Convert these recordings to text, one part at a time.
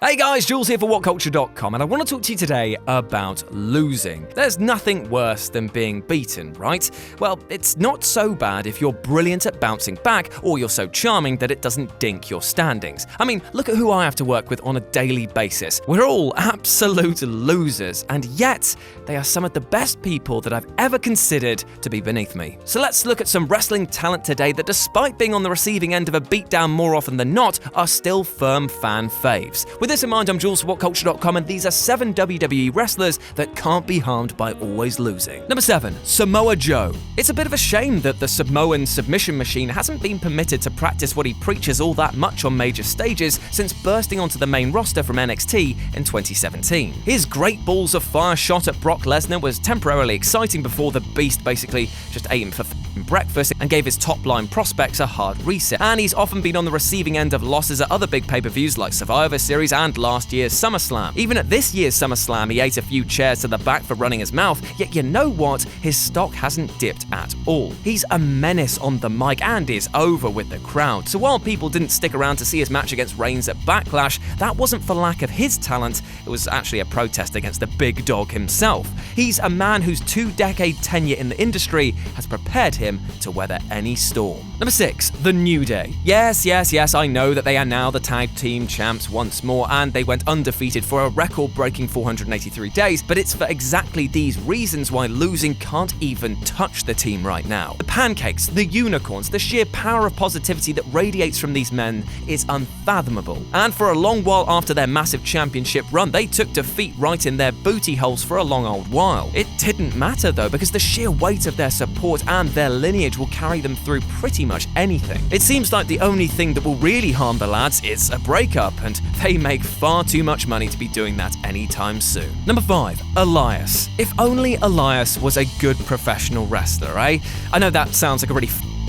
Hey guys, Jules here for WhatCulture.com, and I want to talk to you today about losing. There's nothing worse than being beaten, right? Well, it's not so bad if you're brilliant at bouncing back, or you're so charming that it doesn't dink your standings. I mean, look at who I have to work with on a daily basis. We're all absolute losers, and yet they are some of the best people that I've ever considered to be beneath me. So let's look at some wrestling talent today that, despite being on the receiving end of a beatdown more often than not, are still firm fan faves. With this in mind, I'm Jules for WhatCulture.com, and these are 7 WWE wrestlers that can't be harmed by always losing. Number 7, Samoa Joe. It's a bit of a shame that the Samoan submission machine hasn't been permitted to practice what he preaches all that much on major stages since bursting onto the main roster from NXT in 2017. His great balls of fire shot at Brock Lesnar was temporarily exciting before the Beast basically just ate him for breakfast and gave his top-line prospects a hard reset. And he's often been on the receiving end of losses at other big pay-per-views like Survivor Series and last year's SummerSlam. Even at this year's SummerSlam, he ate a few chairs to the back for running his mouth, yet you know what? His stock hasn't dipped at all. He's a menace on the mic and is over with the crowd. So while people didn't stick around to see his match against Reigns at Backlash, that wasn't for lack of his talent, it was actually a protest against the big dog himself. He's a man whose 2-decade tenure in the industry has prepared him to weather any storm. Number 6, The New Day. Yes, I know that they are now the tag team champs once more, and they went undefeated for a record-breaking 483 days, but it's for exactly these reasons why losing can't even touch the team right now. The pancakes, the unicorns, the sheer power of positivity that radiates from these men is unfathomable. And for a long while after their massive championship run, they took defeat right in their booty holes for a long old while. It didn't matter though, because the sheer weight of their support and their lineage will carry them through pretty much anything. It seems like the only thing that will really harm the lads is a breakup, and they make far too much money to be doing that anytime soon. Number 5, Elias. If only Elias was a good professional wrestler, eh? I know that sounds like a really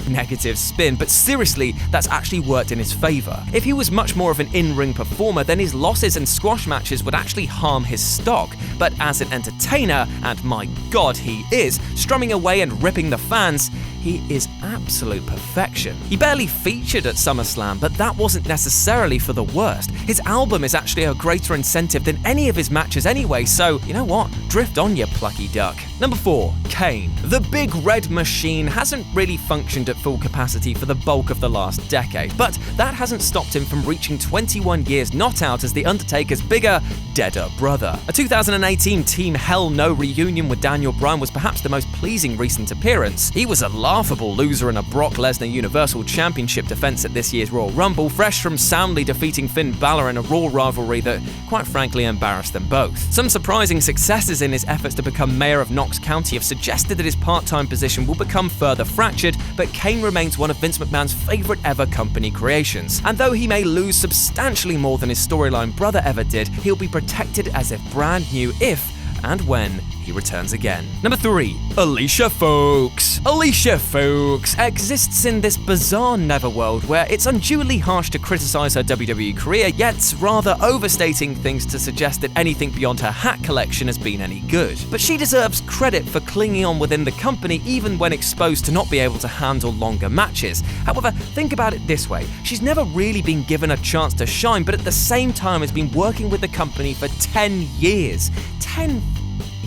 negative spin, but seriously, that's actually worked in his favor. If he was much more of an in-ring performer, then his losses in squash matches would actually harm his stock. But as an entertainer, and my god he is, strumming away and ripping the fans, he is absolute perfection. He barely featured at SummerSlam, but that wasn't necessarily for the worst. His album is actually a greater incentive than any of his matches anyway, so you know what? Drift on, you plucky duck. Number 4, Kane. The Big Red Machine hasn't really functioned at full capacity for the bulk of the last decade, but that hasn't stopped him from reaching 21 years not out as The Undertaker's bigger, deader brother. A 2018 Team Hell No reunion with Daniel Bryan was perhaps the most pleasing recent appearance. He was a laughable loser in a Brock Lesnar Universal Championship defense at this year's Royal Rumble, fresh from soundly defeating Finn Balor in a Raw rivalry that, quite frankly, embarrassed them both. Some surprising successes in his efforts to become mayor of Knox County have suggested that his part-time position will become further fractured, but Kane remains one of Vince McMahon's favorite ever company creations. And though he may lose substantially more than his storyline brother ever did, he'll be protected as if brand new if and when he returns again. Number 3, Alicia Fox. Alicia Fox exists in this bizarre netherworld where it's unduly harsh to criticize her WWE career, yet rather overstating things to suggest that anything beyond her hat collection has been any good. But she deserves credit for clinging on within the company even when exposed to not be able to handle longer matches. However, think about it this way. She's never really been given a chance to shine, but at the same time has been working with the company for 10 years. 10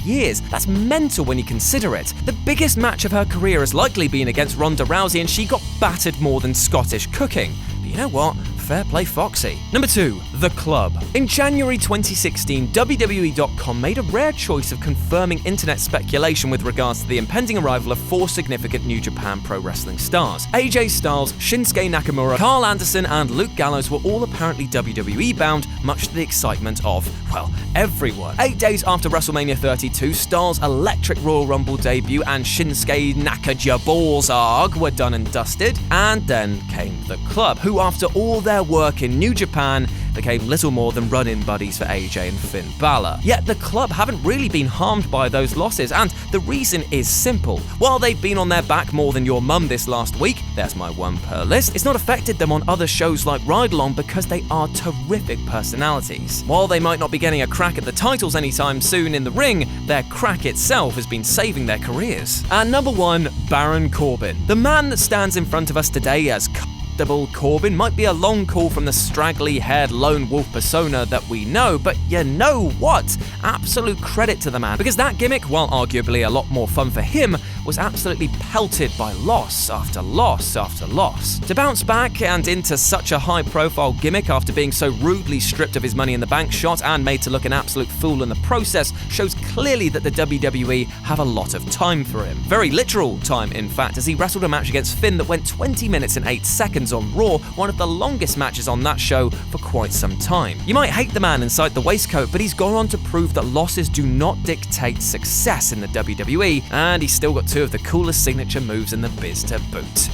years. That's mental when you consider it. The biggest match of her career has likely been against Ronda Rousey, and she got battered more than Scottish cooking. But you know what? Fair play, Foxy. Number 2, The Club. In January 2016, WWE.com made a rare choice of confirming internet speculation with regards to the impending arrival of 4 significant New Japan Pro Wrestling stars. AJ Styles, Shinsuke Nakamura, Carl Anderson, and Luke Gallows were all apparently WWE bound, much to the excitement of, well, everyone. 8 days after WrestleMania 32, Styles' electric Royal Rumble debut and Shinsuke Nakajabalzarg were done and dusted, and then came The Club, who after all their work in New Japan became little more than run-in buddies for AJ and Finn Balor. Yet The Club haven't really been harmed by those losses, and the reason is simple. While they've been on their back more than your mum this last week, there's my one per list, it's not affected them on other shows like Ride Along because they are terrific personalities. While they might not be getting a crack at the titles anytime soon in the ring, their crack itself has been saving their careers. And number 1, Baron Corbin. The man that stands in front of us today as respectable Corbin might be a long call from the straggly-haired lone wolf persona that we know, but you know what? Absolute credit to the man, because that gimmick, while arguably a lot more fun for him, was absolutely pelted by loss after loss after loss. To bounce back and into such a high-profile gimmick after being so rudely stripped of his Money in the Bank shot and made to look an absolute fool in the process shows clearly that the WWE have a lot of time for him. Very literal time, in fact, as he wrestled a match against Finn that went 20 minutes and 8 seconds on Raw, one of the longest matches on that show for quite some time. You might hate the man inside the waistcoat, but he's gone on to prove that losses do not dictate success in the WWE, and he's still got two of the coolest signature moves in the biz to boot.